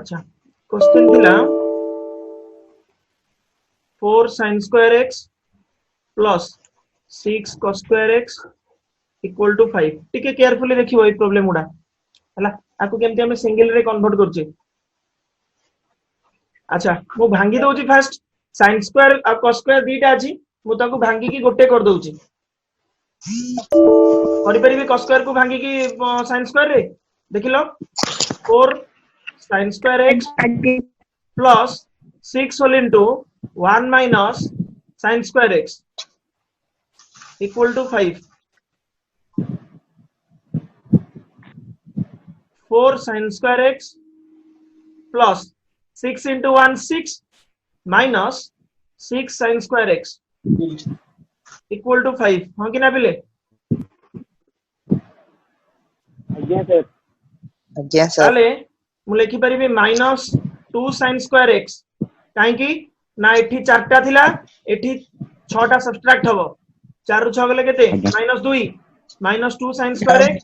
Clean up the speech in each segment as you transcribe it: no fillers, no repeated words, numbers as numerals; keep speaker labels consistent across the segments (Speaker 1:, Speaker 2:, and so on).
Speaker 1: अच्छा क्वेश्चन थिला 4 sin square x plus 6 cos square x equal to 5 टिके carefully देखिबो a problem उडा हला आकु केमते हम सिंगल रे कन्वर्ट करछे। अच्छा मु भांगी दउची फर्स्ट sin square आ cos square दीटा अछि मु ताकू भांगी की गोटे कर दउची करि परिबे cos square को भांगी की sin square रे देखिलो 4 sin square x plus 6 whole into 1 minus sin square x equal to 5 4 sin square x plus 6 into 1 6 minus 6 sin square x equal to 5 हाँ कि ना पिले
Speaker 2: आज्ञा सर
Speaker 1: ताले मु लिखि परिबे minus 2 sin square x काहे कि ना एठी चारटा थिला एठी 6टा सब्ट्रैक्ट हबो 4 रु 6 गले केते -2 -2 sin square x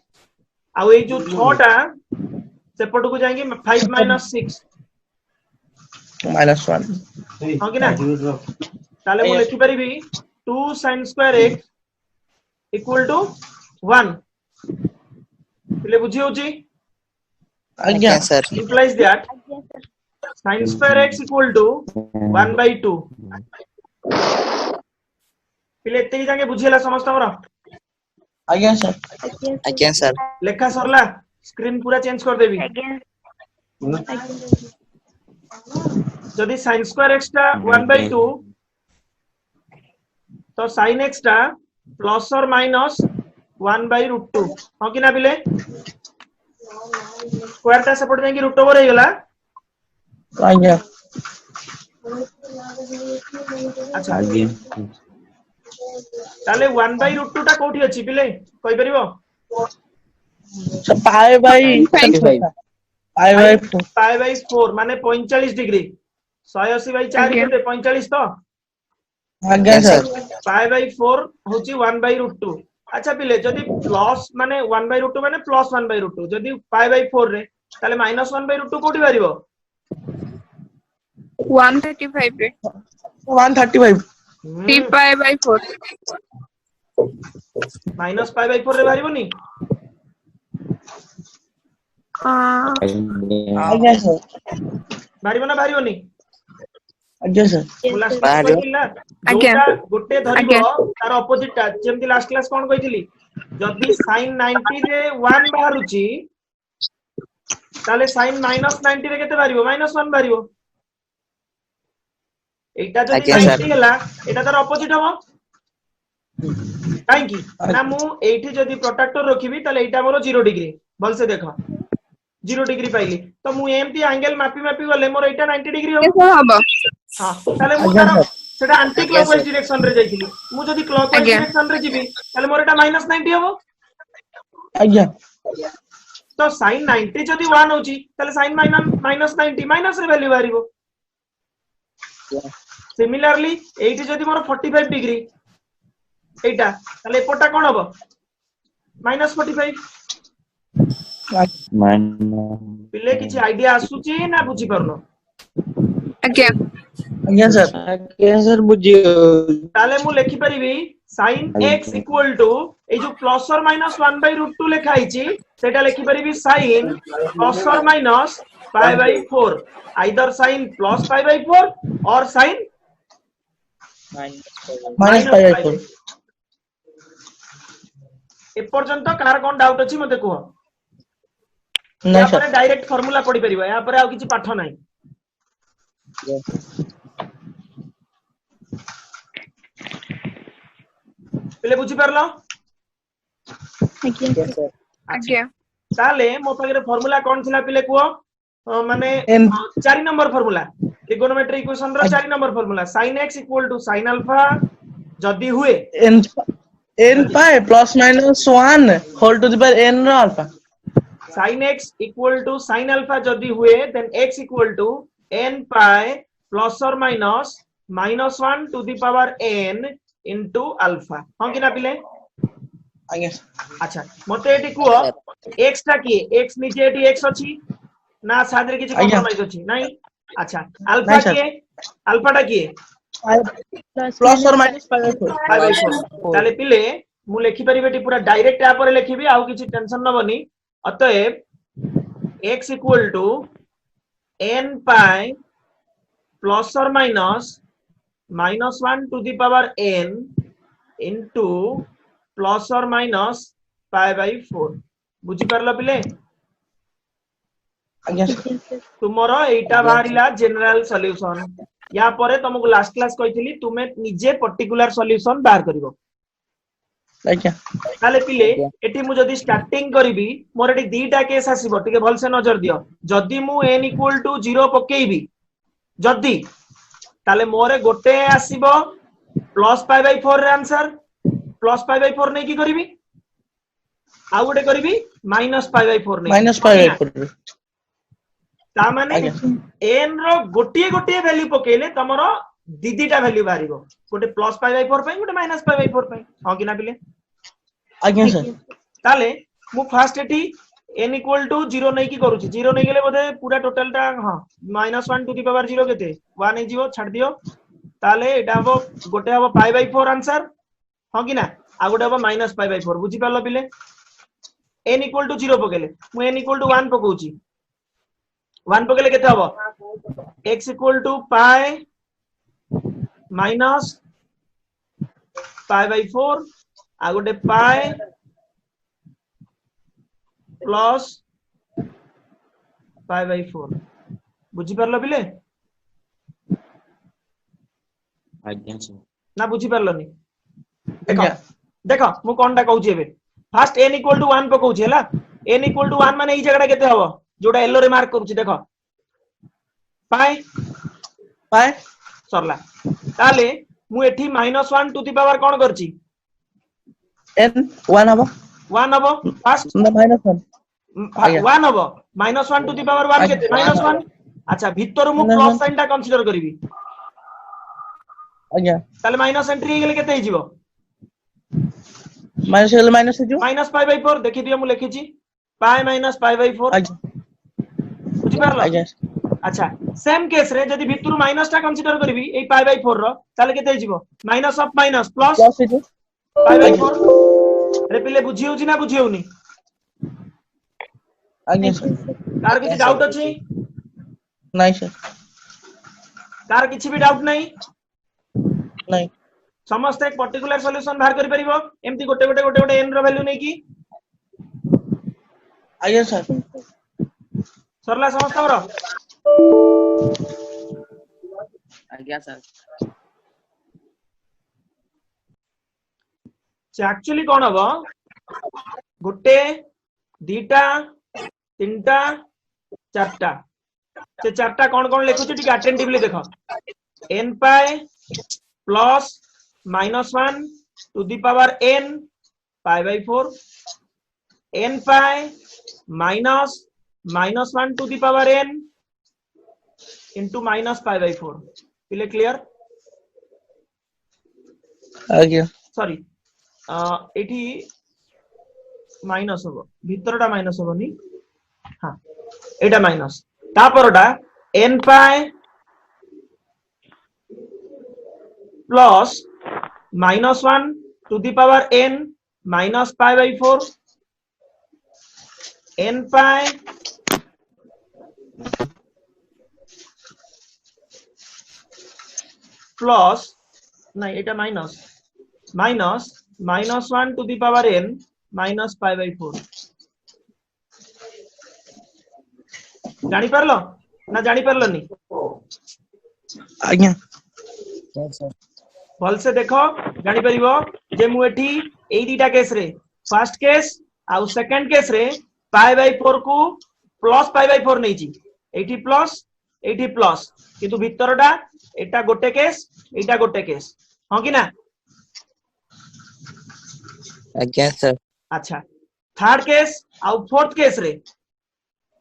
Speaker 1: आ ए जो 6टा सेपट को जाएंगे 5 minus 6
Speaker 2: -1
Speaker 1: हाँ कि ना ताले मु लिखि परिबी 2 sin square x equal to 1 पिले बुझी होची
Speaker 2: आज्ञा sir
Speaker 1: implies that sin square x equal to 1 by 2 पिले एते जाके बुझेला समस्त हमरा
Speaker 2: आज्ञा सर
Speaker 1: लेखा सरला स्क्रीन पूरा चेंज कर देबी जदि sin square x टा 1 by 2 तो sin x टा प्लस और माइनस 1 by root 2 हाँ कि ना पिले स्क्वायर टा सपोर्ट में कि रूट ओवर हो गला
Speaker 2: आज्ञा
Speaker 1: अच्छा ताले 1 by root 2 टा कोठी अछि पिले कहि परिबो
Speaker 2: पाई बाय
Speaker 1: 4 माने 45 डिग्री 180 by 4 केते 45 तो
Speaker 2: आज्ञा सर
Speaker 1: पाई बाय 4 होची 1 by root 2 अच्छा पिले जदि प्लस माने 1 by root 2 माने प्लस 1 by root 2 जदि पाई बाय 4 रे ताले माइनस 1 by root 2 कोठी बारिबो
Speaker 3: 135 रे
Speaker 2: 135
Speaker 3: 3 पाई बाय 4
Speaker 1: माइनस पाई बाय 4 रे बारिबोनी
Speaker 2: आज्ञा सर
Speaker 1: बारिबो ना बारिबोनी
Speaker 2: आज्ञा सर
Speaker 1: लास्ट क्लास कहिला जोटा गोटे धरिबो तार ऑपोजिट टा जेमति लास्ट क्लास कोन कहितली जदि sin 90 रे 1 बाहरुची ताले sin -90 रे केते बारिबो -1 बारिबो एटा जदि 90 हला एटा तार ऑपोजिट हबो काहे कि ना मु एठी जदि प्रोट्रैक्टर रखिबी ताले एटा मोर 0 डिग्री बोल से देखो 0 डिग्री पाइली तो मु एमती एंगल मापी गले मोर एटा 90 डिग्री हो हां ताले मु तार सेटा एंटी क्लॉकवाइज डायरेक्शन रे जाइथिली मु जदि क्लॉकवाइज डायरेक्शन रे जिबी ताले मोर एटा -90 हबो
Speaker 2: आज्ञा
Speaker 1: तो sin 90 जदि 1 होची ताले sin -90 माइनस रे वैल्यू बारिबो सिमिलरली एठी जदि मोर 45 डिग्री एटा ताले एपोटा कोन हबो -45 पिले किछि आईडिया आसुची ना बुझी परलो
Speaker 2: आज्ञा सर बुझियो
Speaker 1: ताले मु लिखि परिबी sin x equal to ए जो प्लस और माइनस 1 by root 2 लेखा आइची सेटा लिखि परिबी sin प्लस और minus pi by 4 either sin plus pi by 4 और sin
Speaker 2: माइनस पाई बाय 4
Speaker 1: ए पर्यंत कार कोन डाउट अछि मते को
Speaker 2: नहीं
Speaker 1: या पर
Speaker 2: सर
Speaker 1: डायरेक्ट फार्मूला पढी परिबा या पर आ किछि पाठ नाही पिले बुझी परलो
Speaker 3: आज्ञा
Speaker 1: ताले मो पाखरे फार्मूला कोन थिला पिले को माने 4 नंबर फार्मूला ट्रिगोनोमेट्री इक्वेशन रो 4 number formula sin x = sin alpha जदी हुए
Speaker 2: n pi plus minus 1 whole to the power n रो alpha
Speaker 1: sin x = sin alpha जदी हुए then x = n pi plus और minus -1 to the power n into alpha हां कि ना पिले
Speaker 2: आज्ञा
Speaker 1: अच्छा मते एटी को x टा की x नीचे एटी x अछि ना सादरे किछि
Speaker 2: आज्ञा।
Speaker 1: कॉम्प्रोमाइज अछि नहीं अच्छा अल्फा
Speaker 2: नहीं, सर।
Speaker 1: किए अल्फाटा किए
Speaker 2: प्लस और माइनस 5/4
Speaker 1: 5/4 ताले पिले मु लिखि परिबेटी पूरा डायरेक्ट या पर लिखिबी आउ किछि टेंशन नबनी अतएव x equal to n pi plus और minus 1 to the power n into plus और माइनस पाई बाय 4 बुझी परला पिले
Speaker 2: आज्ञा सर
Speaker 1: तुमरो एटा बाहरिला जनरल सॉल्यूशन या परे तुमको लास्ट क्लास कहितली तुमे निजे पर्टिकुलर सॉल्यूशन बाहर करिवो
Speaker 2: आज्ञा
Speaker 1: ताले पिले एठी मु जदी स्टार्टिंग करबी मोर एठी दीटा केस आसीबो टिके भल से नजर दियो जदी मु n इक्वल टू 0 पकेइबी जदी ताले मोरे गोटे आसीबो प्लस पाई बाय 4 रे आंसर प्लस पाई बाय 4 नै की करबी आ गोटे करबी माइनस पाई बाय 4 नै
Speaker 2: माइनस 5/4
Speaker 1: ता माने
Speaker 2: आज्ञा
Speaker 1: n रो गोटे गोटे वैल्यू पकेले तमरो दीदीटा वैल्यू बाहरिबो गोटे प्लस पाई बाय 4 पई गोटे माइनस पाई बाय 4 पई हां कि ना पिले
Speaker 2: आज्ञा सर
Speaker 1: ताले मु फास्ट एठी n इक्वल टू 0 नै की करूची 0 नै गेले बोधे पूरा टोटल टा हां -1 टू द पावर 0 केते 1 नै जीवो छाड़ दियो ताले एटा हबो गोटे हबो पाई बाय 4 आंसर हां कि ना आ गोटे हबो माइनस पाई बाय 4 बुझी परलो पिले n इक्वल टू 0 पकेले मु n इक्वल टू 1 पकोची 1 पकेले केते हबो x equal to pi minus pi by 4 आ गोटे पाई प्लस पाई बाय 4 बुझी परलो पिले
Speaker 4: आज्ञा सर
Speaker 1: ना बुझी परलोनी देखो
Speaker 2: आज्ञा
Speaker 1: देखो मु कोनटा कहूची एबे फास्ट n इक्वल टू 1 पकोची हला n इक्वल टू 1 माने ई जगह केते हबो जोडा येलो रे मार्क करूची देखो पाई
Speaker 2: पाए
Speaker 1: सरला ताले मु एठी -1 टू द पावर कोन करची
Speaker 2: n 1 हबो
Speaker 1: 1 हबो फास्ट
Speaker 2: माइनस 1 आज्ञा
Speaker 1: 1 हबो -1 टू द पावर 1 केते -1 अच्छा भीतर मु
Speaker 2: -1
Speaker 1: प्लस साइन टा कंसीडर करबी
Speaker 2: आज्ञा
Speaker 1: ताले माइनस एंट्री हे गेले केते हे जीवो
Speaker 2: माइनस हेले माइनस जो
Speaker 1: माइनस पाई बाय 4 देखि दियो मु लिखिची पाई माइनस पाई बाय 4
Speaker 2: आज्ञा
Speaker 1: बुझी परला
Speaker 2: आज्ञा
Speaker 1: अच्छा सेम केस रे जदी भितरु माइनस टा कंसीडर करबी ए पाई बाय 4 रो ताले केते हे जीवो minus of minus plus
Speaker 2: plus जो
Speaker 1: पाई बाय 4 अरे पिले बुझी होची ना बुझी होनी
Speaker 2: आज्ञा सर
Speaker 1: कार किछि डाउट अछि
Speaker 2: नहीं सर
Speaker 1: कार किछि भी डाउट नहीं
Speaker 2: नहीं
Speaker 1: समस्त एक पर्टिकुलर सॉल्यूशन बाहर करि परिबो एम्ति गोटे n रो वैल्यू नै की
Speaker 2: आज्ञा सर
Speaker 1: सरला समस्त रो
Speaker 4: आज्ञा सर
Speaker 1: से एक्चुअली कोन हबो गोटे दीटा तीनटा चारटा से चारटा कोन कोन लिखुची टिक अटेंटिवली देखो n pi plus -1 to the power n pi by 4 n pi minus -1 to the power n into minus pi by 4 पिले क्लियर
Speaker 2: आज्ञा
Speaker 1: सॉरी एठी माइनस होबो भीतरटा माइनस होबोनी हां एटा माइनस तापरटा n pi plus -1 to the power n minus pi by 4 n pi plus नहीं एटा minus -1 to the power n minus pi by 4 जानी परलो ना जानी परलोनी
Speaker 2: आज्ञा
Speaker 1: भल से देखो जानी परिबो जे मु एठी एई दीटा केस रे फर्स्ट केस आ सेकंड केस रे पाई बाय 4 को प्लस पाई बाय 4 नैची एठी प्लस किंतु भीतरटा एटा गोटे केस एटा गोटे केस हां कि ना
Speaker 4: आज्ञा सर
Speaker 1: अच्छा थर्ड केस आ फोर्थ केस रे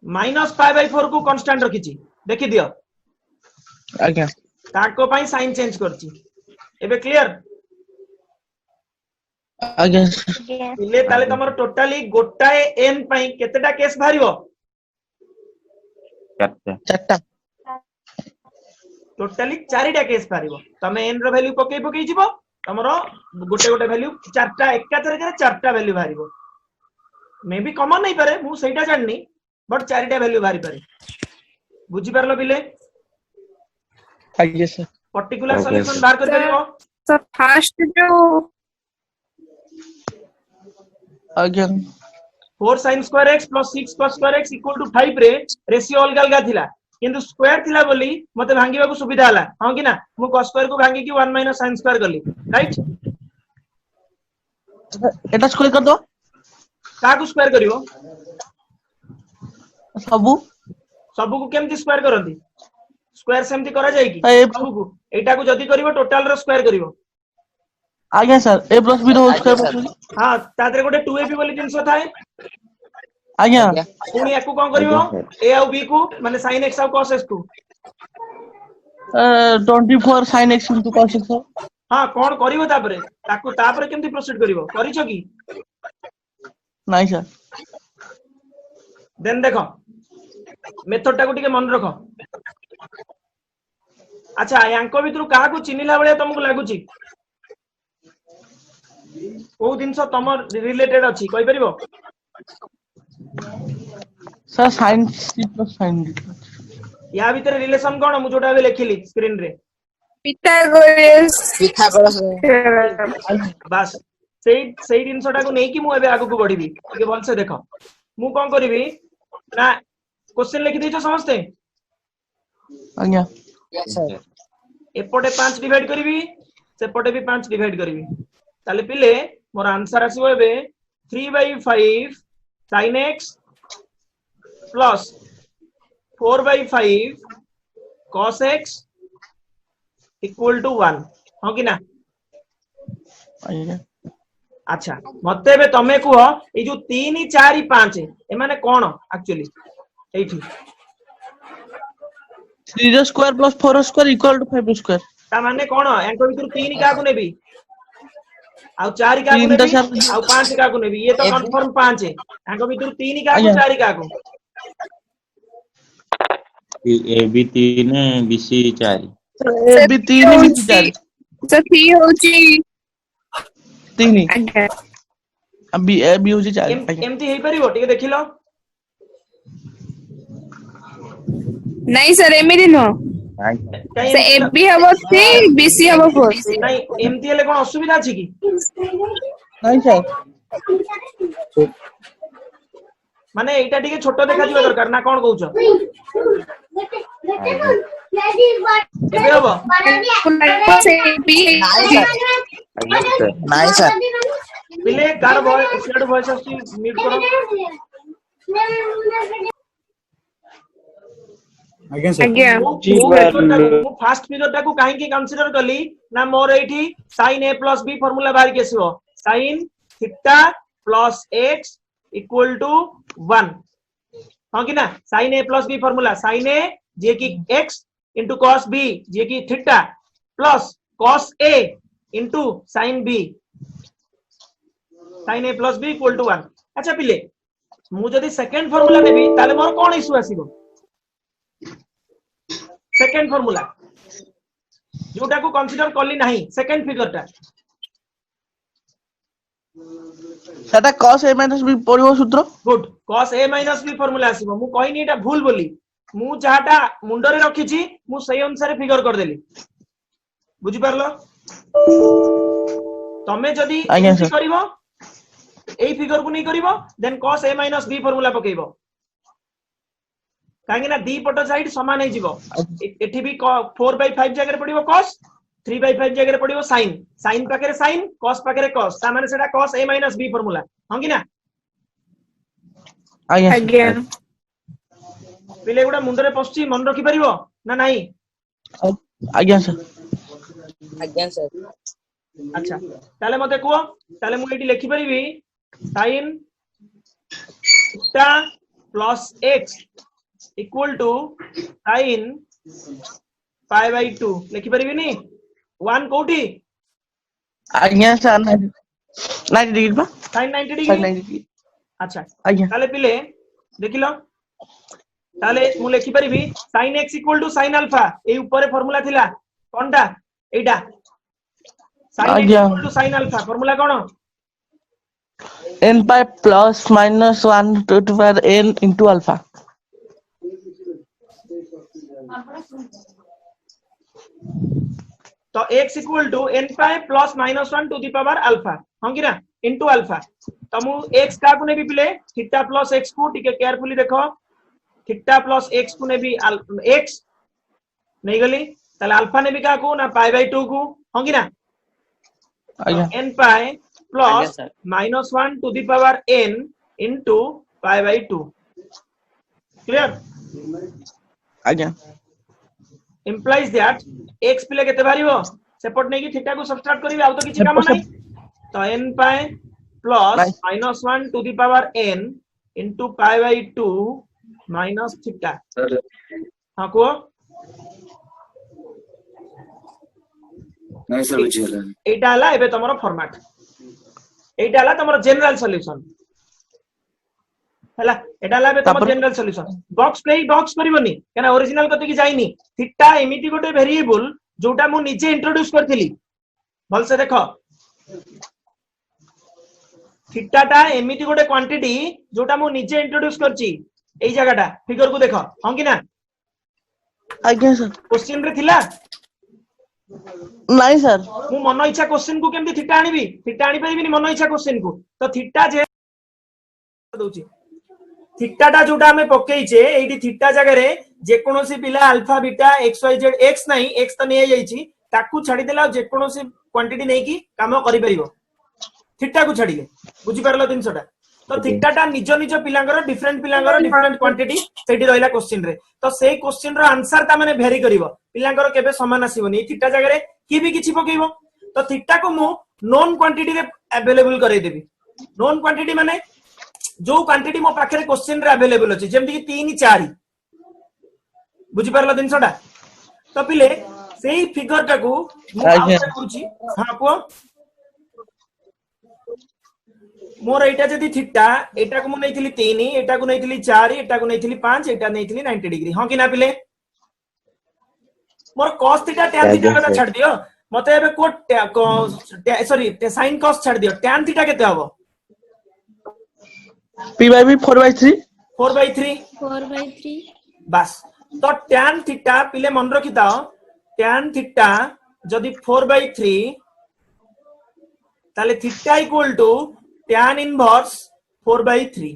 Speaker 1: माइनस पाई बाय 4 को कांस्टेंट रखिची देखि दियो
Speaker 2: आज्ञा
Speaker 1: ताको पई साइन चेंज करची एबे क्लियर
Speaker 2: आज्ञा
Speaker 1: इले ताले तमर टोटली गोटाए n पई केतेटा केस भारिबो
Speaker 2: चारटा
Speaker 1: टोटाली 4टा केस पारिबो तमे n रो वैल्यू पके पके जिवो तमरो गोटे गोटे वैल्यू 4टा एकाथरे 4टा वैल्यू बारिबो मे बी कॉमन नहीं पारे मु सेटा जाननी बट 4टा वैल्यू बारी पारे बुझी परलो बिले
Speaker 2: आगे सर
Speaker 1: पर्टिकुलर सॉल्यूशन बाहर कर परिबो
Speaker 3: सर फास्ट जो
Speaker 2: आगे
Speaker 1: 4 sin square x plus 6 cos square x equal to 5 रे रेशियो अलग अलग थिला किंतु स्क्वायर थिला बोली मते भांगीबा को सुविधा हला हां कि ना मु cos स्क्वायर को भांगी की 1 minus sin square गली राइट
Speaker 2: एटा स्क्वायर कर दो
Speaker 1: का को स्क्वायर करिवो
Speaker 2: सबु
Speaker 1: सबु को केमति स्क्वायर करंती स्क्वायर सेमति करा जाय की
Speaker 2: ए-
Speaker 1: सबु को एटा को जदी करिवो टोटल रो स्क्वायर करिवो
Speaker 2: आगे सर a plus b रो स्क्वायर plus
Speaker 1: हां तादरे गोटे 2ab बोली जिंस थाए
Speaker 2: आगे
Speaker 1: पुणी याकू कोन करिवो a और b को माने sin x और cos x को
Speaker 2: 24 sin x into cos x
Speaker 1: हां कोन करिवो तापरे ताकू तापरे केमति प्रोसीड करिवो करिछो की
Speaker 2: नहीं सर
Speaker 1: देन देखो मेथड टाको टिके मन रखो अच्छा यांको भितरु काहा को चिन्हिला बळे तुमको लागुची को दिनस तम रिलेटेड अछि कहि परिबो
Speaker 2: sir sin c plus sin d
Speaker 1: या भीतर रिलेशन कोन मु जोटा बे लिखिली स्क्रीन रे
Speaker 3: पिथागोरस
Speaker 1: बस सेई दिनसटा को नै कि मु एबे आगु को बढ़िबी टिके भल से देखो मु कोन करबी ना क्वेश्चन लिखि देछो समझते
Speaker 2: आगे
Speaker 1: एपटे 5 डिवाइड करबी सेपटे भी 5 डिवाइड करबी ताले पिले मोर आंसर आसीबो एबे 3/5 sin x plus 4/5 cos x equal to 1 हो कि ना
Speaker 2: आगे
Speaker 1: अच्छा मते एबे तमे कुह ए जो 3 4 5 ए माने कोन एक्चुअली एठी
Speaker 2: 3 square plus 4 square equal to 5 square
Speaker 1: ता माने कोन एंको भीतर 3 का को नेबी आउ 4 का को
Speaker 2: तीन टा
Speaker 1: नेबी
Speaker 2: सर-
Speaker 1: आउ 5 का को नेबी ये तो कंफर्म 5 है एंको भीतर 3 का को 4 का को
Speaker 4: A B 3 B C 4
Speaker 2: A B 3 B 4
Speaker 3: तो 3 होची
Speaker 2: 3
Speaker 3: आगे
Speaker 2: अभी ए बी होची 4 आगे
Speaker 1: एमती हेई परिबो टिके देखिलो
Speaker 3: नहीं सर एमिति नो
Speaker 1: काई
Speaker 3: से ए बी हबो 3 बी सी हबो 4
Speaker 1: नहीं एमती हेले कोन असुविधा अछि की
Speaker 2: नहीं सर
Speaker 1: माने एटा टिके छोटो देखा जिवा दरकार ना कोन कहउछो एबे हबो
Speaker 3: से बी
Speaker 4: नहीं सर
Speaker 1: पिले कार वॉइस शेड वॉइस अछि म्यूट करो
Speaker 3: आगे
Speaker 1: मु फास्ट फिगर टाको काहे की कंसीडर कली ना मोर एठी sin a plus b formula बाहर के आसीबो sin theta plus x equal to 1 हां कि ना sin a plus b formula sin a जे की x into cos b जे की theta plus cos a into sin b sin a plus b equal to 1 अच्छा पिले मु जदी सेकंड फार्मूला नेबी ताले मोर कोन इशू आसीबो सेकंड फार्मूला जोटा को कंसीडर करली नहीं सेकंड फिगर टा
Speaker 2: सेटा cos a minus b पड़िबो सूत्र
Speaker 1: गुड cos a minus b formula आसीबो मु कहनी एटा भूल बोली मु जाटा मुंडरे रखिची मु सही अनुसार फिगर कर देली बुझी परलो तमे जदी
Speaker 2: आज्ञा
Speaker 1: एमती
Speaker 2: सर।
Speaker 1: करिवो एई फिगर को नहीं करिवो then cos a minus b formula पकेइबो काहे ना दी पट साइड समान हे जीवो एठी भी 4/5 जगह रे पडिवो cos 3/5 जगह रे पडिवो sin sin पाके रे sin cos पाके रे cos ता माने सेटा cos a minus b formula हां कि ना
Speaker 2: आगे
Speaker 3: आगे
Speaker 1: पिले गुडा मुंडरे पछी मन रखि परिवो ना नाही
Speaker 2: आगे सर
Speaker 4: आज्ञा सर
Speaker 1: अच्छा ताले मते को ताले मु एठी लिखि परिबी sin theta plus x equal to sin pi/2 लिखि परिबी नी 1 कोठी
Speaker 2: आगे सर 90 डिग्री पा
Speaker 1: sin 90
Speaker 2: sin
Speaker 1: डिग्री
Speaker 2: 90 डिग्री
Speaker 1: अच्छा
Speaker 2: आगे
Speaker 1: ताले पिले देखिलो ताले मु लिखि परिबी sin x equal to sin alpha ए ऊपर फार्मूला थिला कोनटा एटा sin x equal to sin alpha formula कोन
Speaker 2: n pi plus minus 1 to the power n into alpha.
Speaker 1: तो x equal to n pi plus minus 1 to the power alpha हम कि ना into alpha तो मु x का को ने भी पिले थीटा प्लस x को टिके केयरफुली देखो थीटा प्लस x को ने भी x नहीं गली ताले अल्फा ने भी का को ना pi by 2 को हम कि ना n pi plus minus 1 to the power n into pi by 2 clear
Speaker 2: आज्ञा
Speaker 1: implies that x पिले केते बारिबो सेपट नै कि थीटा को सब्ट्रैक्ट करिवे आ तो किछि काम नै तो n pi plus minus 1 to the power n into pi by 2 minus theta हां को
Speaker 5: नहीं सर बुझियला
Speaker 1: एटा हला एबे तमरो फॉर्मेट एटा हला तमरो जनरल सॉल्यूशन हला एटा हला एबे तमरो जनरल सॉल्यूशन बॉक्स पे बॉक्स करिवनी केना ओरिजिनल कते की जाईनी थीटा एमिति गोटे वेरिएबल जोटा मु निजे इंट्रोड्यूस करथिली भल से देखो थीटा टा एमिति गोटे क्वांटिटी जोटा मु निजे इंट्रोड्यूस करची एई जगहटा फिगर को देखो हम कि ना
Speaker 2: आज्ञा सर
Speaker 1: क्वेश्चन रे थिला
Speaker 2: नहीं सर
Speaker 1: मु मन इच्छा क्वेश्चन को केमती थीटा आनी परिबिनी मन इच्छा क्वेश्चन को तो थीटा जे दोची थीटा टा जोटा हमें पकेइचे एडी थीटा जगह रे जे कोनोसी पिला alpha beta x y z x नहीं एक्स तो नै जाईची ताकू छाडी देला जे कोनोसी क्वांटिटी नै की काम करि परिबो थीटा को छाडीले बुझी परलो दिनसटा तो थीटा टा निज निज पिलांगर डिफरेंट क्वांटिटी सेठी रहला क्वेश्चन रे तो सेही क्वेश्चन रो आंसर ता माने वेरी करिवो पिलांगर केबे समान आसीबोनी थीटा जगह रे की भी किछि पकेइबो तो थीटा को मु नोन क्वांटिटी रे अवेलेबल करै देबी नोन क्वांटिटी माने जो क्वांटिटी मो पाखरे क्वेश्चन रे अवेलेबल अछि जेमति कि 3 4 बुझी परलो दिनसटा तो पिले सेही फिगर टा को मु आउट करूची हां को मोर एटा जदी थीटा एटा को मु नैथिली 3 एटा को नैथिली 4 एटा को नैथिली 5 एटा नैथिली 90 डिग्री हां कि ना पिले मोर cos थीटा tan थीटा का छाड़ दियो मते एबे को सॉरी sin cos छाड़ दियो tan थीटा केते हबो
Speaker 2: p by b 4/3
Speaker 3: 4/3
Speaker 1: बस तो tan थीटा पिले मन रखिता tan थीटा जदी 4/3 ताले theta equal to tan inverse 4/3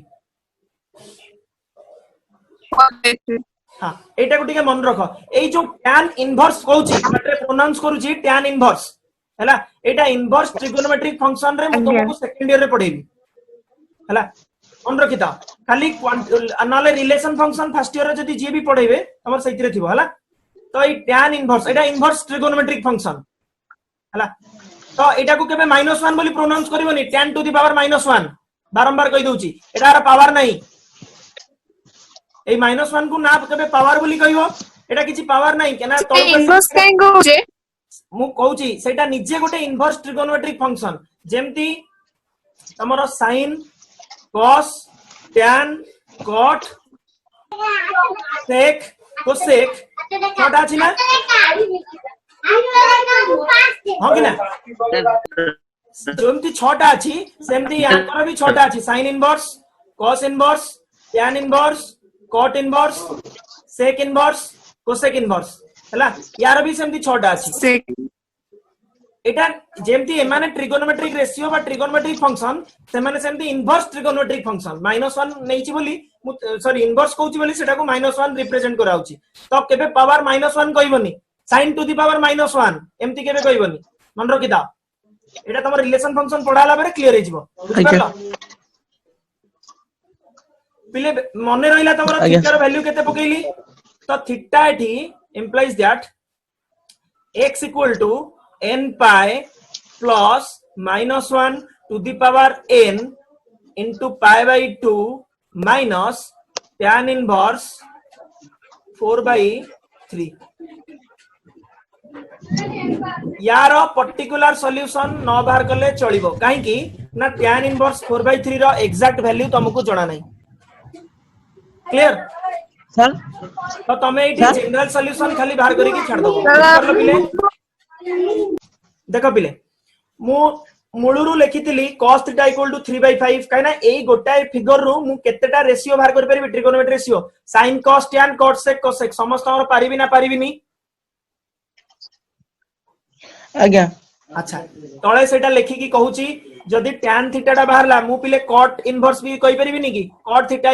Speaker 1: हां एटा को टिके मन रखो एई जो tan इनवर्स कहूची मात्रे प्रोनाउंस करूची tan इनवर्स हैला एटा इनवर्स ट्रिगोनोमेट्रिक फंक्शन रे मु तुमको सेकंड ईयर रे पढेबी हैला मन रखिता खाली नाले रिलेशन फंक्शन फर्स्ट ईयर रे जदी जे भी पढेबे हमर सहित रे थिबो हैला तो ई tan इनवर्स एटा इनवर्स ट्रिगोनोमेट्रिक फंक्शन हैला तो एटा को केबे -1 बोली प्रोनाउंस करबोनी tan टू द पावर -1 बारंबार कहि दोची एटा पावर नाही ए -1 को ना केबे पावर बोली कहिवो एटा किछि पावर नाही केना तो
Speaker 3: इनवर्स काई कहूचे
Speaker 1: मु कहूची सेटा निजे गोटे इनवर्स ट्रिगोनोमेट्रिक फंक्शन जेमती हमरो sin cos tan cot sec cosec छोटा अछि ना हां कि ना जेमती छोटा अछि सेमती याकर भी छोटा अछि sin inverse cos inverse tan inverse cot inverse sec inverse cosec inverse हला यार भी सेमती छोटा अछि एटा जेमती एमाने ट्रिगोनोमेट्रिक रेशियो बा ट्रिगोनोमेट्रिक फंक्शन से माने सेमती इनवर्स ट्रिगोनोमेट्रिक फंक्शन -1 नैछि बोली सॉरी इनवर्स कहूची बोली सेटा को -1 रिप्रेजेंट कराउची तो केबे पावर -1 कहबोनी sin टू द पावर -1 एमती केबे कहबोनी मन रखि दा एटा तमर रिलेशन फंक्शन पढाला बारे क्लियर हे जिवो बुझिपारला पिले मने रहिला तमर थीटा रो वैल्यू केते पकेइली तो थीटा एठी implies that x equal to n pi plus -1 to the power n into pi by 2 minus tan inverse 4/3 यार पर्टिकुलर सॉल्यूशन न बाहर करले चलिबो काहे कि ना tan inverse 4/3 रो एग्जैक्ट वैल्यू तुमको जणा नहीं क्लियर
Speaker 2: सर
Speaker 1: तो तमे एठी
Speaker 2: सर?
Speaker 1: जनरल सॉल्यूशन खाली बाहर करिकी छाड़ दबो बुझिपारलो पिले देखो पिले मु मूलरू लिखिथिली cos θ = 3/5 काइना एई गोटाए फिगर रु मु केतेटा रेशियो बाहर कर परिबि trigonometry ratio sin cos tan cos sec समस्त हमर पारिबि ना पारिबिनी
Speaker 2: आज्ञा
Speaker 1: अच्छा तळे सेटा लेखिकी कहूची जदि tan θ टा बाहरला मु पिले cot इनवर्स भी कहि परिबिनी की cot θ =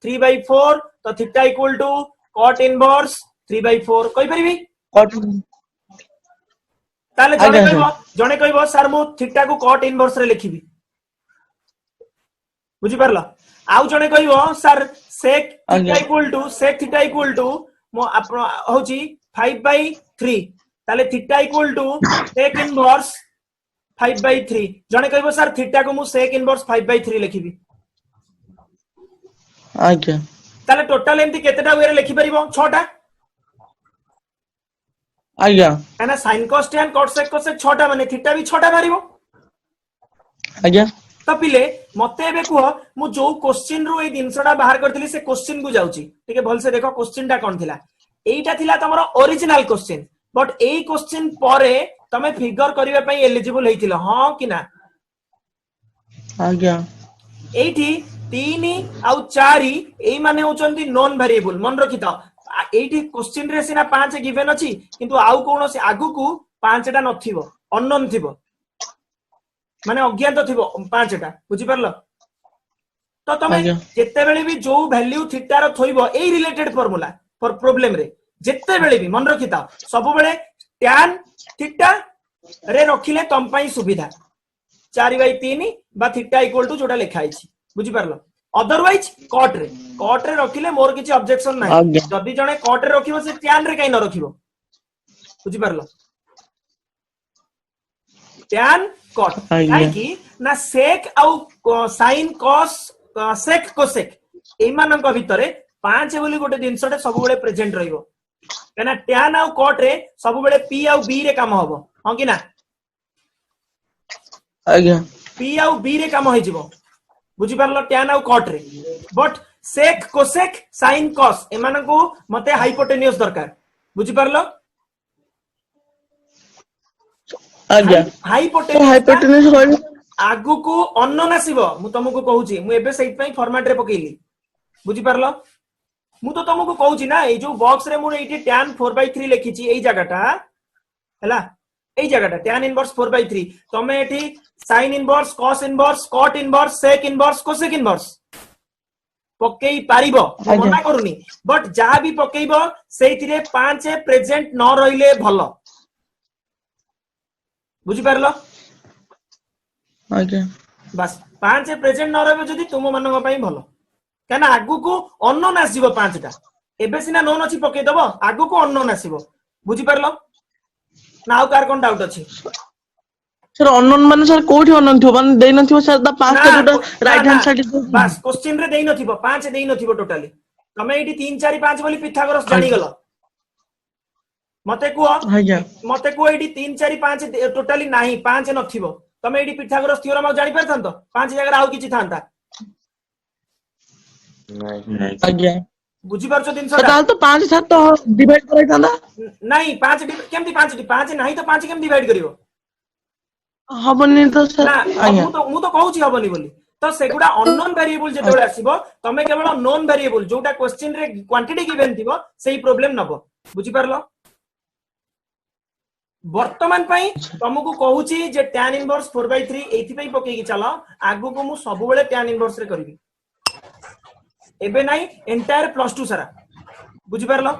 Speaker 1: 3/4 तो θ = cot इनवर्स 3/4 कहि परिबि ताले जने कहबो सर मु थीटा को cot इनवर्स रे लिखिबि बुझि परला आउ जने कहबो सर sec θ = मो होची 5/3 ताले थीटा = sec इनवर्स 5/3 जने कहबो सर थीटा को मु sec इनवर्स 5/3 लिखिबि
Speaker 2: आज्ञा
Speaker 1: ताले टोटल एमती केतेटा वे रे लिखि परिबो 6 टा
Speaker 2: आज्ञा
Speaker 1: एना sin cos tan cos sec 6 टा माने थीटा भी 6 टा मारिबो
Speaker 2: आज्ञा
Speaker 1: तो पिले मते एबे कुह मु जो क्वेश्चन रु ए दिनसडा बाहर करथिली से क्वेश्चन को जाउची ठीक है भल से देखो क्वेश्चन टा कोन थिला एईटा थिला तमरो ओरिजिनल क्वेश्चन बट एई क्वेश्चन परे तमे फिगर करिवा पई एलिजिबल हेतिलो हां कि ना
Speaker 2: आज्ञा
Speaker 1: एठी 3 आउ 4 एई माने होचंती नॉन वेरिएबल मन रखिता एठी क्वेश्चन रे सिना 5 गिवन अछि किंतु आउ कोनोसी आगु को 5 टा नथिबो अननोन थिबो माने अज्ञात थिबो 5 टा बुझि परलो तो तमे जेते बेले भी जो वैल्यू थीटा रो थोइबो एई रिलेटेड फार्मूला फॉर प्रॉब्लम रे जेते बेले भी मन रखिता सब बेले tan थीटा रे रखिले तम पई सुविधा 4/3 बा थीटा = जोटा लिखा आइछि बुझि परलो अदरवाइज कट रे रखिले मोर किछि ऑब्जेक्शन नाही जदी जने कट रे रखिबो से tan रे काई न रखिबो बुझि परलो tan cot काई कि ना sec आउ sin cos sec cosec एई मानक भितरे 5 बोली गोटे दिनसटे सब बेले प्रेजेंट रहइबो कना tan आउ cot रे सब बेले p आउ b रे काम हबो हां कि ना
Speaker 2: आज्ञा
Speaker 1: p आउ b रे काम होई जिवो बुझि परलो tan आउ cot रे but sec cosec sin cos एमान को मते हाइपोटेन्यूस दरकार बुझि परलो
Speaker 2: आज्ञा
Speaker 1: हाइपोटेन्यूस आगु को अननोन आसीबो मु तुमको कहूची मु एबे सेट पई फॉर्मेट रे पकेइली बुझि परलो मु तो तुमको कहूची ना ए जो बॉक्स रे मु एठी tan 4/3 लिखिची एई जगहटा हैला एई जगहटा tan इनवर्स 4/3 तमे एठी sin inverse cos inverse cot inverse sec inverse cosec inverse पकेई पारिबो मना करूनी बट जहा भी पकेइबो सेइथिरे 5 प्रेजेंट न रहिले भलो बुझि परलो
Speaker 2: आज्ञा
Speaker 1: बस 5 प्रेजेंट न रहबे जदी तुम मानक पई भलो केना आगु को अननोन आसीबो 5 टा एबे सिना नोन अछि पके दबो आगु को अननोन आसीबो बुझि परलो ना आउ कार कोन डाउट अछि
Speaker 2: सर अननोन माने सर कोठी अननोन थियो माने देइ नथिबो सर द 5 टा जोटा राइट हैंड साइड
Speaker 1: बस क्वेश्चन रे देइ नथिबो 5 देइ नथिबो टोटली तमे एठी 3 4 5 बोली पिथागोरस जानि गलो मते को एठी 3 4 5 टोटली नाही 5 नथिबो तमे एठी पिथागोरस थ्योरम आ जानि परथांतो 5 जगह आउ किछि थांता
Speaker 4: नहीं
Speaker 2: आज्ञा
Speaker 1: बुझि परछो दिन
Speaker 2: सर तो 5 7 तो डिवाइड कराइ थांदा
Speaker 1: नहीं 5 केमती 5 नहीं तो 5 केम डिवाइड करिवो
Speaker 2: हबनी तो सर
Speaker 1: आज्ञा मु तो कहूची हबनी बोली तो सेगुडा अननोन वेरिएबल जेतेबेले आसीबो तमे केवल नोन वेरिएबल जोटा क्वेश्चन रे क्वांटिटी गिवन थिबो सेही प्रॉब्लम नबो बुझि परलो वर्तमान पई तुमको कहूची जे tan इनवर्स 4/3 एथि पई पकेई कि चलो आगु को मु सब बेले tan इनवर्स रे करबी एबे नाही एंटायर +2 सारा बुझि परलो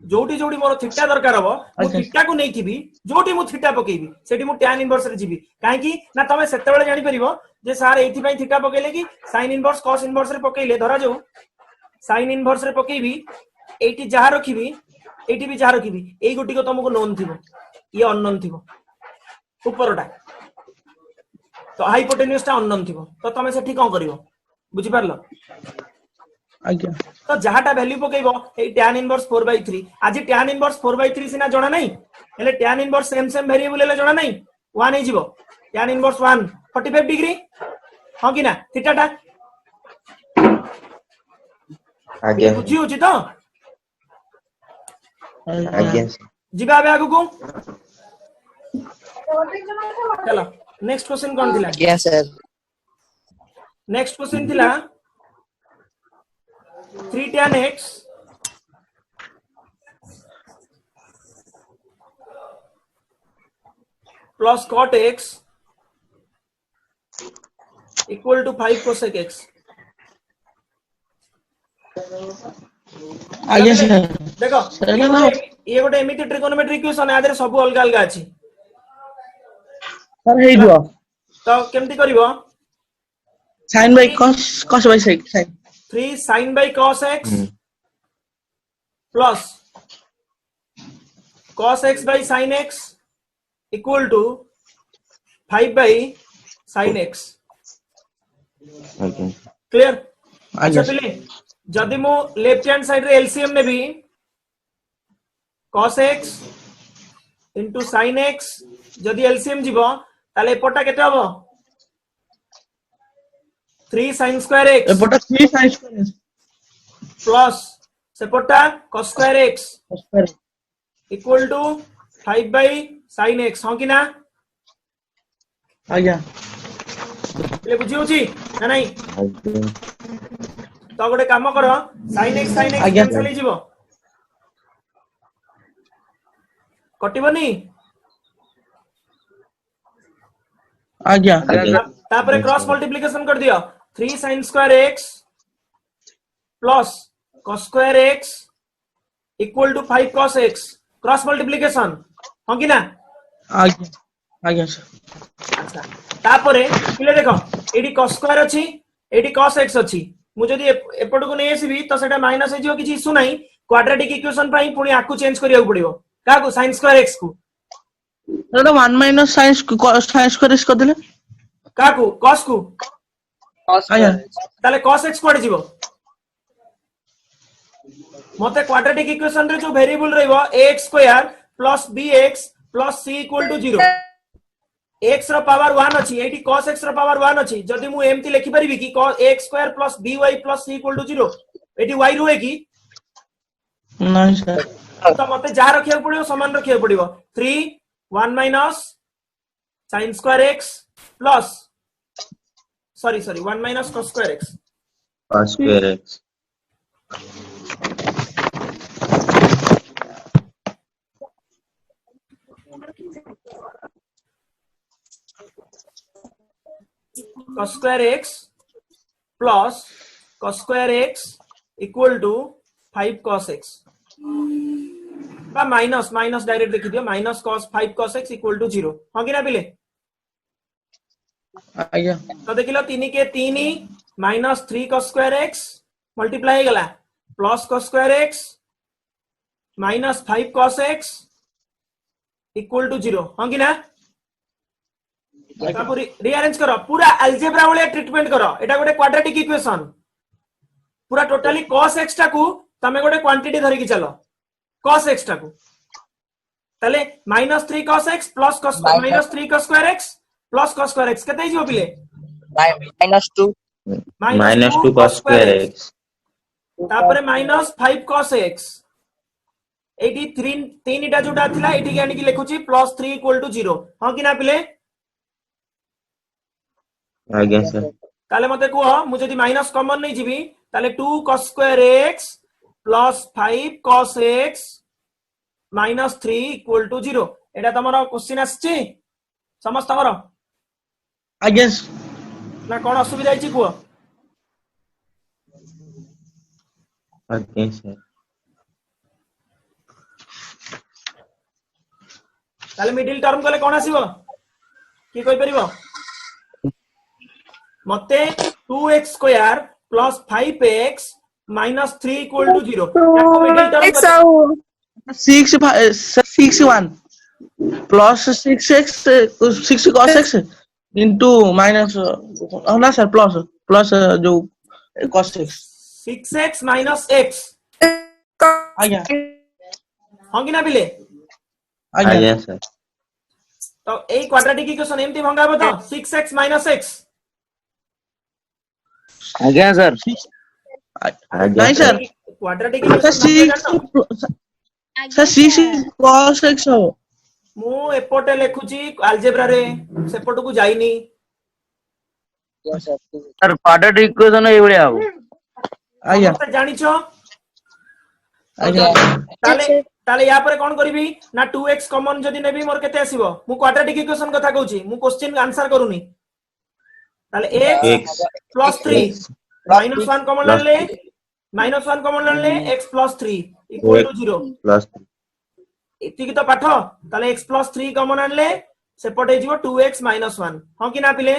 Speaker 1: जोटी जोटी मोर थीटा दरकार हबो मु थीटा को नै थिबी जोटी मु थीटा पकेइबी सेठी मु tan इनवर्स रे जिबी काहे कि ना तमे सेते बेले जानि परिबो जे सार एथि पई थीटा पकेइले कि sin इनवर्स cos इनवर्स रे पकेइले धरा जाऊ sin इनवर्स रे पकेइबी एठी जहा रखिबी एठी भी जहा रखिबी एई गोटी को तुमको नोन थिबो ये अननोन थिबो ऊपरटा तो हाइपोटेन्यूस ता अननोन थिबो तो तमे सेठी कोन करिवो बुझि परलो
Speaker 2: आज्ञा
Speaker 1: तो जहाटा वैल्यू पकेइबो ए tan इनवर्स 4/3 आज tan इनवर्स 4/3 सिना जणा नै हेले tan इनवर्स सेम वेरिएबल हेले जणा नै 1 हे जिवो tan इनवर्स 1 45 डिग्री हां कि ना थीटाटा
Speaker 4: ଆଜ୍ଞା
Speaker 1: ବୁଝି ହଉଛି ତ?
Speaker 4: ଆଜ୍ଞା
Speaker 1: ଯିବା ଏବେ ଆଗକୁ। चलो नेक्स्ट क्वेश्चन कौन थिला?
Speaker 4: ଆଜ୍ଞା ସାର୍
Speaker 1: नेक्स्ट क्वेश्चन थिला 3 tan x plus cot x equal to 5 cosec x.
Speaker 2: आगे सर
Speaker 1: देखो
Speaker 2: सर ना
Speaker 1: ये गोटे एमिति ट्रिगोनोमेट्री इक्वेशन आदरे सब अलग अलग अछि
Speaker 2: सर हे दियो
Speaker 1: तो केमति करिवो?
Speaker 2: sin by cos by sin
Speaker 1: 3 sin by cos x plus cos x by sin x equal to 5 by sin x.
Speaker 4: ଆଜ୍ଞା
Speaker 1: क्लियर?
Speaker 2: आगे
Speaker 1: अच्छा पिले जदि मु लेफ्ट हैंड साइड रे एलसीएम ने भी cos x into sin x जदि एलसीएम जीवो ताले एपटा केते हबो? 3 sin square x
Speaker 2: एपटा 3 sin square
Speaker 1: plus सेपटा cos square x
Speaker 2: square
Speaker 1: equal to 5 by sin x हो कि ना?
Speaker 2: आगे
Speaker 1: ले बुझी होची ना नहीं?
Speaker 4: ଆଜ୍ଞା
Speaker 1: तो गोटे काम करो sin x
Speaker 2: आज्ञा।
Speaker 1: कैंसिल हो जीवो कटिबनी
Speaker 2: आगे
Speaker 1: तापरे क्रॉस मल्टीप्लिकेशन कर दियो 3 sin square x plus cos square x equal to 5 cos x cross multiplication हो कि ना?
Speaker 2: आगे आगे सर
Speaker 1: अच्छा तापरे पिले देखो एडी cos square अछि एडी cos x अछि मु जदी एपट को नै आसीबी तो सेटा माइनस हे जियो किछि इशू नाही क्वाड्रेटिक इक्वेशन पई पुनी आकु चेंज करिया पड़िबो का को sin square x को
Speaker 2: एटा 1 minus sin square x कर देले
Speaker 1: का को cos को
Speaker 2: आगे
Speaker 1: ताले cos x कोड जीवो मते क्वाड्रेटिक इक्वेशन रे जो वेरिएबल रहइबो ax square plus bx plus c equal to 0 x रो पावर 1 अछि एटी cos x रो पावर 1 अछि जदी मु एमती लिखि परिबी कि cos x square plus by plus c equal to 0 एटी y रुए की
Speaker 2: नहीं सर
Speaker 1: तो मते जा रखिया पड़ियो समान रखिया पड़ियो 3 1 minus sin square x plus sorry 1 minus cos square x
Speaker 4: cos square x
Speaker 1: cos square x plus cos square x equal to 5 cos x बा माइनस माइनस डायरेक्ट लिखि दियो minus cos 5 cos x equal to 0 हो कि ना पिले
Speaker 2: आगे
Speaker 1: तो देखिलो 3 के 3 minus 3 cos square x multiply गला plus cos square x minus 5 cos x equal to 0 हो कि ना तापु रीअरेंज करो पूरा अलजेब्रा वाले ट्रीटमेंट करो एटा गोटे क्वाड्रेटिक इक्वेशन पूरा टोटली cos x टाकू तमे गोटे क्वांटिटी धरि कि चलो cos x टाकू तले -3 cos x plus cos -3 cos square x plus cos square x केते हिजो पिले
Speaker 4: -2 -2 cos square x
Speaker 1: तापरे -5 cos x एटी 3 इटा जोटा थिला एटी के आनी कि लिखुची +3 इक्वल टू 0 हां कि ना पिले
Speaker 4: आज्ञा सर
Speaker 1: ताले मते को मु जदी माइनस कॉमन नै जिबी ताले 2 cos square x plus 5 cos x minus 3 equal to 0 Etah तमरो question आछि समस्त करो
Speaker 2: आगे
Speaker 1: ना कोन असुविधा अछि को
Speaker 4: आज्ञा सर
Speaker 1: ताले मिडिल टर्म कोले कोन आसीबो की कोइ परिबो मते 2x square plus 5x minus 3 equal to 0 ताको middle term
Speaker 2: 6 1 plus 6x 6 cos x into minus ना सर प्लस जो cos x
Speaker 1: 6x minus x
Speaker 2: आगे
Speaker 1: हां कि ना बिले
Speaker 2: आगे
Speaker 4: आज्ञा सर
Speaker 1: तो ए क्वाड्रेटिक इक्वेशन एमती भंगाबो तो 6x minus x
Speaker 5: आज्ञा सर
Speaker 2: नहीं sir
Speaker 1: quadratic
Speaker 2: sir
Speaker 1: equation
Speaker 2: sir 6 cos x हो
Speaker 1: ମୁଁ ଏପଟେ ଲେଖୁଛି ଆଲଜେବ୍ରା ରେ ସେପଟକୁ ଯାଇନି
Speaker 5: सर क्वाड्रेटिक इक्वेशन एई भलिया हो
Speaker 2: आज्ञा
Speaker 1: ସମସ୍ତେ ଜାଣିଛ
Speaker 2: आज्ञा
Speaker 1: ତାହେଲେ ତାହେଲେ ୟା ପରେ କଣ କରିବି ନା 2x କମନ ଯଦି ନେବି ମୋର କେତେ ଆସିବ ମୁଁ କ୍ୱାଡ୍ରାଟିକ ଇକ୍वेशन କଥା କହୁଛି ମୁଁ क्वेश्चन आंसर करूनी ତାହେଲେ x plus 3 minus 1 कमन ले minus 1 कमन ले x plus 3 equal to 0
Speaker 4: plus
Speaker 1: इतिकी तो पाठ ताले x plus 3 कमन आनले सेपटे जीवो 2x minus 1 हां कि ना पिले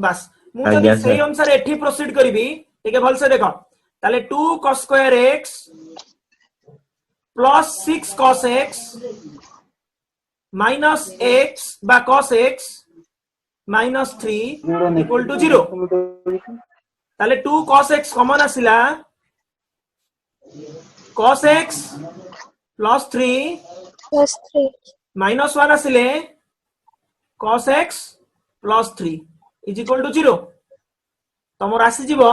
Speaker 1: बस मु जदी सही अनुसार एठी प्रोसीड करबी ठीक है भल से देखो ताले 2 cos square x plus 6 cos x minus x बा cos x minus 3 equal to 0 ताले 2 cos x common आसिला cos x plus 3 minus 1 आसिले cos x plus 3 is equal to 0 तमर आसी जीवो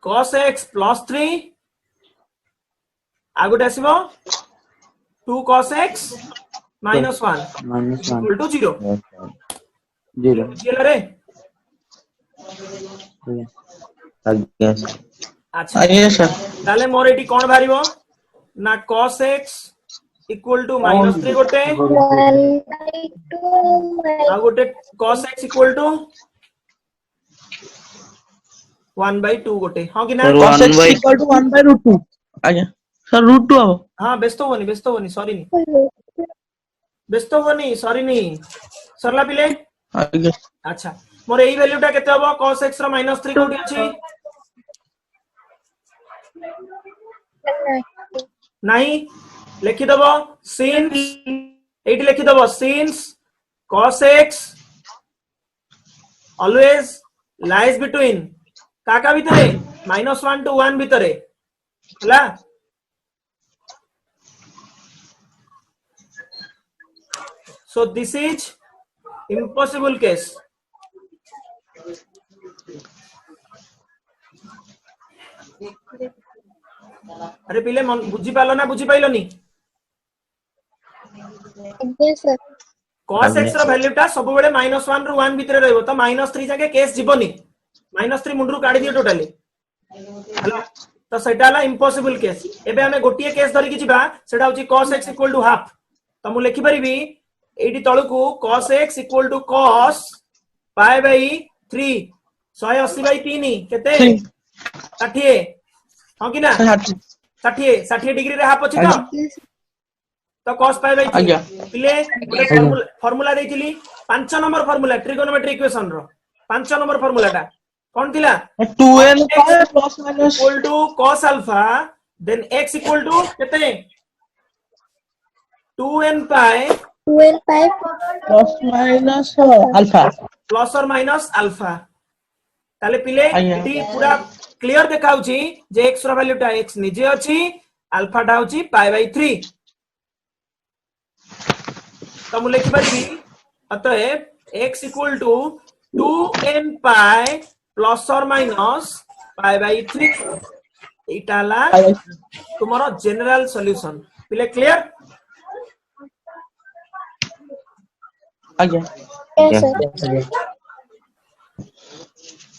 Speaker 1: cos x plus 3 आगुटे आसीबो 2 cos x minus 1 is equal to 0 रे अच्छा
Speaker 2: आज्ञा sir
Speaker 1: ताले मोर eighty कोन भारिबो ना cos x equal to minus 3 गोटे आ गोटे cos x equal to 1 by 2 गोटे हां कि ना
Speaker 2: cos x equal to 1 by root 2 आज्ञा सर root 2 हो
Speaker 1: हां व्यस्त होनी सॉरी नहीं व्यस्त होनी सॉरी नहीं सरला पिले
Speaker 2: आज्ञा
Speaker 1: अच्छा मोर एई वैल्यूटा केते हबो cos x रो -3 कोठी अछि नहीं लिखि दबो since एटी लिखि दबो since cos x always lies between काका भितरे -1 to 1 भितरे हला so this is impossible case अरे पिले बुझी पालो ना बुझी पाइलोनी cos x रो वैल्यूटा सब बेले -1 रु 1 भितरे रहबो तो -3 जाके केस जीवनी -3 मुंडरू काढी दियो टोटली हला तो सेटा हला इम्पॉसिबल केस एबे हमें गोटिए केस धरि कि जिबा सेटा होची cos x equal to half तो मु लिखि परिबी एटी तळकू cos x equal to cos pi by 3 180 by 3 केते 60 हां कि ना 60 डिग्री रे हाफ अछि तो cos पाई बाई 3 पिले फार्मूला देइथिली 5 नंबर फार्मूला ट्रिगोनोमेट्री इक्वेशन रो 5 नंबर फार्मूलाटा कोन थिला
Speaker 2: 2n pi plus minus
Speaker 1: equal to cos alpha then x equal to केते 2n pi
Speaker 2: plus minus alpha
Speaker 1: plus और माइनस अल्फा ताले पिले एटी पूरा क्लियर देखाउची जे x रो वैल्यूटा x निजे अछि अल्फाटा होची पाई बाई 3 तो मु लिखि परबी अतः x equal to 2n pi plus और माइनस पाई बाई 3 इटाला तुम्हारा जनरल सॉल्यूशन पिले क्लियर
Speaker 2: आज्ञा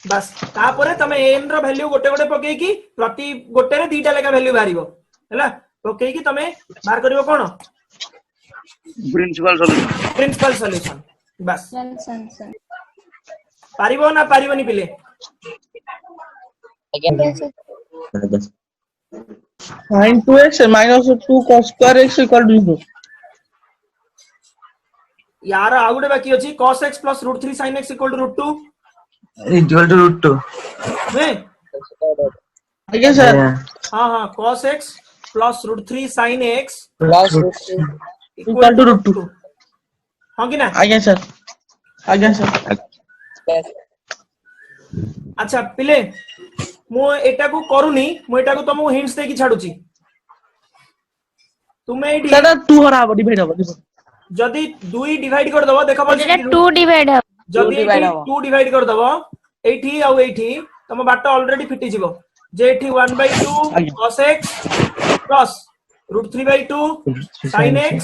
Speaker 1: बस तापरे तमे n रो वैल्यू गोटे गोटे पके की प्रति गोटे रे दीटा लेका वैल्यू बारिबो हैला पके की तमे बाहर करिवो कोन प्रिंसिपल सॉल्यूशन बस पारिबो ना पारिबोनी पिले
Speaker 2: sin 2x minus 2 cos square x equal to 0
Speaker 1: यार आगुडे बाकी अछि cos x plus root 3 sin x equal to root 2
Speaker 5: equal to root 2
Speaker 1: हैं
Speaker 2: आज्ञा सर
Speaker 1: हां हां cos x plus root 3 sin x
Speaker 5: plus
Speaker 2: equal to root 2
Speaker 1: हां कि ना
Speaker 2: आज्ञा सर
Speaker 1: अच्छा पिले मु एटा को करूनी मु एटा को तुमको हिंट्स दे की छाडुची तुमे एडी
Speaker 2: सेटा 2 हरा डिवाइड हो
Speaker 1: जदी 2 डिवाइड कर दबो देखो
Speaker 3: जेटा 2 डिवाइड हो
Speaker 1: जदी 2 डिवाइड कर दबो एठी आउ एठी तम बाट ऑलरेडी फिटी जिवो जे एठी 1/2 cos x plus √3/2 sin x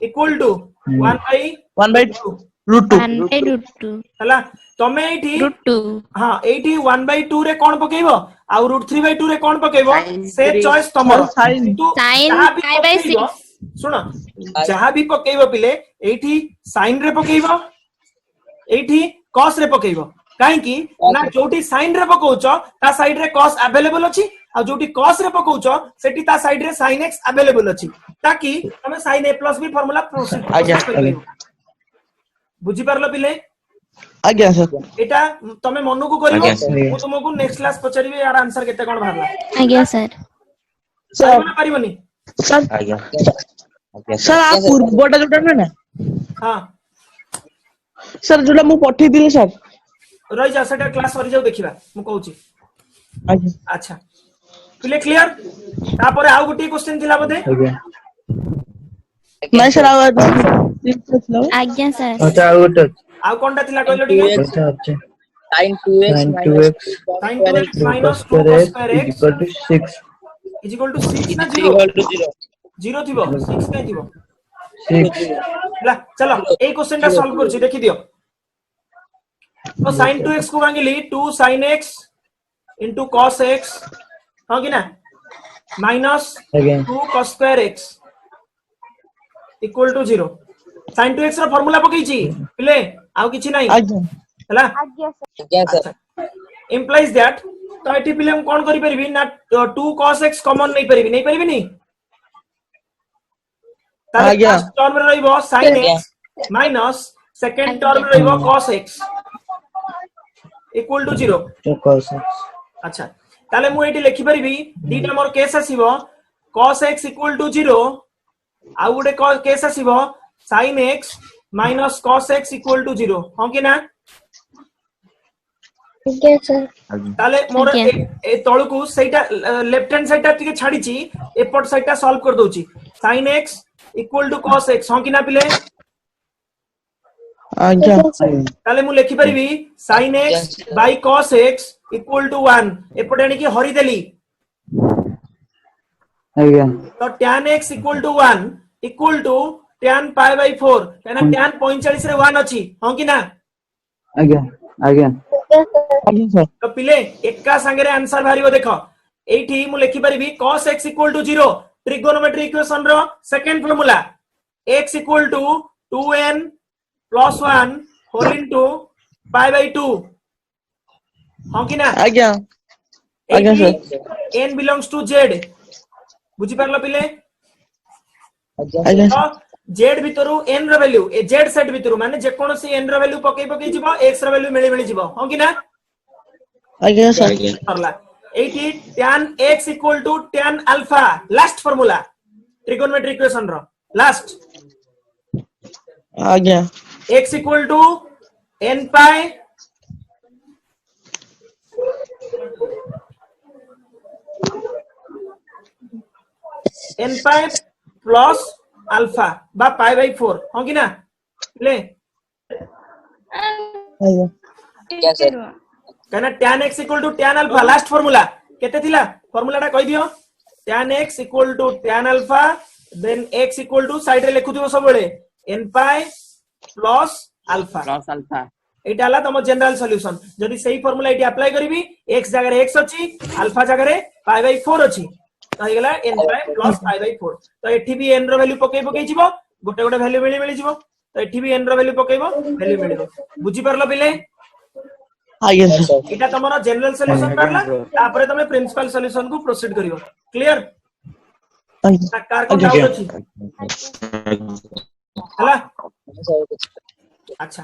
Speaker 1: equal to 1/2
Speaker 3: 1/√2
Speaker 1: हला तमे एठी
Speaker 3: √2
Speaker 1: हां एठी 1/2 रे कोन पकेइबो आ √3/2 रे कोन पकेइबो से चॉइस तमरो
Speaker 2: Sin
Speaker 1: किंतु
Speaker 3: sin
Speaker 1: जहाँ भी
Speaker 3: pi by
Speaker 1: पकेइबो,
Speaker 3: 6
Speaker 1: सुनो जहाँ भी पकेइबो पिले एठी sin रे पकेइबो एठी cos रे पकेइबो काहे कि ना जोटी sin रे पकोउचो ता साइड रे cos अवेलेबल अछि आ जोटी cos रे पकोउचो सेठी ता साइड रे sin x अवेलेबल अछि ताकि तमे sin a plus b formula proceed बुझी पारलो पिले
Speaker 2: आज्ञा सर
Speaker 1: एटा तमे मनु को करिवो
Speaker 4: आज्ञा सर।
Speaker 1: मु तुमको नेक्स्ट क्लास पचारिबे यार आंसर केते कोन भाबला
Speaker 3: आज्ञा सर
Speaker 1: पारिबो ना पारिबोनी
Speaker 2: सर
Speaker 4: आज्ञा
Speaker 2: सर आ पूर्वटा जोटा ना
Speaker 1: हां
Speaker 2: सर जोटा मु पठी दिले सर
Speaker 1: रही जा सेटा क्लास सरी जाऊ देखिबा मु कहूची
Speaker 2: आज्ञा
Speaker 1: अच्छा पिले क्लियर तापर आउ गुटी क्वेश्चन थिला बोधे
Speaker 2: नहीं सर
Speaker 3: आज्ञा सर
Speaker 5: अच्छा ଆଉ ଗୋଟେ
Speaker 1: आउ कोनटा थिला कहलो ठीक
Speaker 5: अच्छा अच्छा
Speaker 6: sin 2x
Speaker 5: sin
Speaker 6: minus
Speaker 5: 2x
Speaker 6: 2
Speaker 1: sin
Speaker 6: square
Speaker 1: 2x
Speaker 6: x
Speaker 1: minus 2
Speaker 5: square
Speaker 1: cos
Speaker 5: x
Speaker 1: square
Speaker 5: is
Speaker 1: x
Speaker 5: equal to 6
Speaker 1: is equal to 6 ना
Speaker 6: is
Speaker 1: 0
Speaker 6: equal to 0
Speaker 1: 0 थिबो 6 नै थिबो
Speaker 5: 6
Speaker 1: ला चलो ए क्वेश्चन टा सॉल्व करछि देखि दियो तो sin 2x को मांगिली 2 sin x into cos x हां कि ना minus
Speaker 5: again
Speaker 1: 2 cos square x equal to 0 sin 2x ର फार्मूला पकेइछि पिले आउ किछि नै
Speaker 2: आज्ञा
Speaker 1: हला
Speaker 6: yes sir
Speaker 1: implies that तो एठी पिले हम कोन करि परिबी ना 2 cos x कॉमन नै परिबी नै परिबी नी ताले
Speaker 2: आज्ञा।
Speaker 1: फर्स्ट टर्म रे रहइबो sin
Speaker 6: आज्ञा।
Speaker 1: x माइनस सेकंड टर्म रे रहइबो cos x equal to 0
Speaker 5: to cos x
Speaker 1: अच्छा ताले मु एठी लिखि परिबी दीटा मोर केस आसीबो cos x इक्वल टू 0 आ गुडे केस आसीबो sin x minus cos x equal to 0 हां कि ना ताले मोर ए तळकू सेटा लेफ्ट हैंड साइड ता टिके छाडीची एपट साइड ता सॉल्व कर दोची sin x equal to cos x हां कि ना पिले
Speaker 2: आज्ञा
Speaker 1: ताले मु लिखि परिबी sin x by cos x equal to 1 एपटे आनी की हरि देली
Speaker 5: again
Speaker 1: तो tan x equal to 1 equal to tan pi by 4 काना tan 45 रे 1 अछि हां कि ना
Speaker 5: again
Speaker 2: आज्ञा सर
Speaker 1: तो पिले एका संगे रे आंसर भारिबो देखो एठी मु लिखि परिबी cos x equal to 0 trigonometry equation रो second formula x equal to 2n plus 1 whole into pi by 2 हां कि ना
Speaker 2: आज्ञा आज्ञा sir
Speaker 1: n belongs to z बुझी पारलो पिले
Speaker 2: आज्ञा
Speaker 1: तो z भितरु n रो वैल्यू ए z सेट भितरु माने जे कोनोसी n रो वैल्यू पकई जिवो x रो वैल्यू मिली जिवो हां कि ना
Speaker 2: आज्ञा सर
Speaker 1: करला एठी tan x equal to tan alpha last formula trigonometry equation रो लास्ट
Speaker 2: आज्ञा
Speaker 1: x equal to n pi n pi plus alpha बा pi by 4 हां कि ना ले
Speaker 2: आज्ञा
Speaker 6: yes sir
Speaker 1: कहना tan x equal to tan alpha last formula केते थिला फार्मूलाटा कहि दियो tan x equal to tan alpha then x equal to side रे लिखु दियो सब बेले n pi plus alpha
Speaker 6: plus alpha
Speaker 1: एटा हला तम जनरल सॉल्यूशन जदी सही फार्मूला एटी अप्लाई करबी x जगह रे x अछि अल्फा जगह रे pi by 4 अछि तो हे गेला n pi plus pi by 4 तो एठी भी n रो वैल्यू पकई जिवो गोटे गोटे वैल्यू मिली जिवो तो एठी भी n रो वैल्यू पकईबो वैल्यू मिलिबो बुझी परलो पिले
Speaker 2: आज्ञा सर
Speaker 1: एटा तमरो जनरल सॉल्यूशन करला तापरे तमे प्रिंसिपल सॉल्यूशन को प्रोसीड करिवो क्लियर
Speaker 2: आज्ञा
Speaker 1: कार को डाउट अछि हला अच्छा